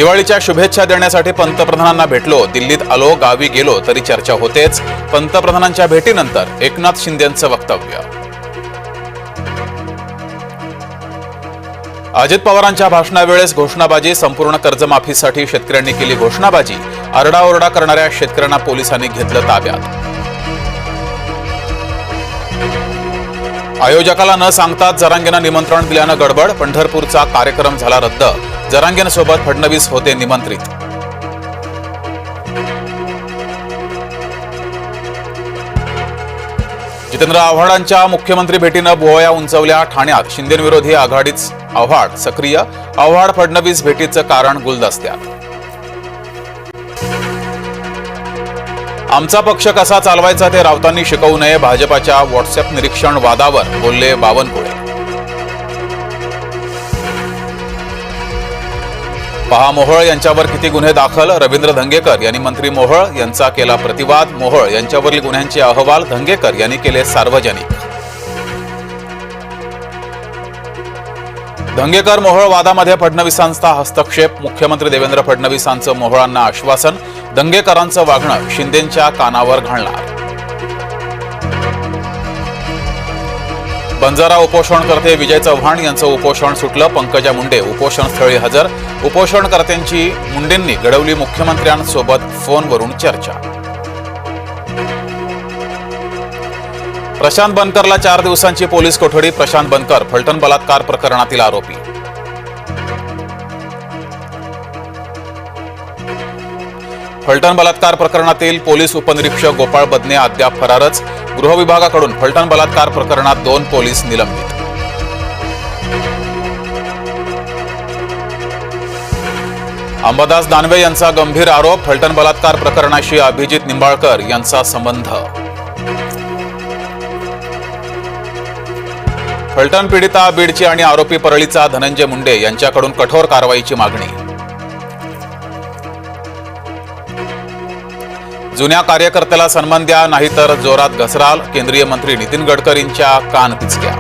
दिवाळीच्या शुभेच्छा देण्यासाठी पंतप्रधानांना भेटलो, दिल्लीत आलो, गावी गेलो तरी चर्चा होतेच. पंतप्रधानांच्या भेटीनंतर एकनाथ शिंदेंचं वक्तव्य. अजित पवारांच्या भाषणावेळेस घोषणाबाजी. संपूर्ण कर्जमाफीसाठी शेतकऱ्यांनी केली घोषणाबाजी. आरडाओरडा करणाऱ्या शेतकऱ्यांना पोलिसांनी घेतलं ताब्यात. आयोजकाला न सांगताच जरांगेनं निमंत्रण दिल्यानं गडबड. पंढरपूरचा कार्यक्रम झाला रद्द. जरांगेंसोबत फडणवीस होते निमंत्रित. जितेंद्र आव्हाडांच्या मुख्यमंत्री भेटीनं भुवया उंचावल्या. ठाण्यात शिंदेविरोधी आघाडीच आव्हाड सक्रिय. आव्हाड फडणवीस भेटीचं कारण गुलदस्त्यात. आमचा पक्ष कसा चालवायचा ते राऊतांनी शिकवू नये. भाजपाच्या व्हॉट्सअप निरीक्षण वादावर बोलले बावनकुळे. पहा मोहोळ यांच्यावर किती गुन्हे दाखल. रवींद्र धंगेकर यांनी मंत्री मोहोळ यांचा केला प्रतिवाद. मोहोळ यांच्यावरील गुन्ह्यांचे अहवाल धंगेकर यांनी केले सार्वजनिक. धंगेकर मोहोळ वादामध्ये फडणवीसांचा हस्तक्षेप. मुख्यमंत्री देवेंद्र फडणवीसांचं मोहोळांना आश्वासन. धंगेकरांचं वागणं शिंदेंच्या कानावर घालणार. बंजारा उपोषणकर्ते विजय चव्हाण यांचं उपोषण सुटलं. पंकजा मुंडे उपोषणस्थळी हजर. उपोषणकर्त्यांची मुंडेंनी घडवली मुख्यमंत्र्यांसोबत फोनवरून चर्चा. प्रशांत बनकरला 4 दिवसांची पोलीस कोठडी. प्रशांत बनकर फलटण बलात्कार प्रकरणातील आरोपी. फलटण बलात्कार प्रकरणातील पोलीस उपनिरीक्षक गोपाळ बदने अद्याप फरारच. गृह विभागाकडून फलटण बलात्कार प्रकरणात 2 पोलीस निलंबित. अंबादास दानवे यांचा गंभीर आरोप. फलटण बलात्कार प्रकरणाशी अभिजित निंबाळकर यांचा संबंध. फलटण पीडिता बीडची आणि आरोपी परळीचा धनंजय मुंडे यांच्याकडून कठोर कारवाईची मागणी. जुन्या कार्यकर्त्याला सन्मान द्या, नाहीतर जोरात घसराल. केंद्रीय मंत्री नितीन गडकरींच्या कानपिचक्या.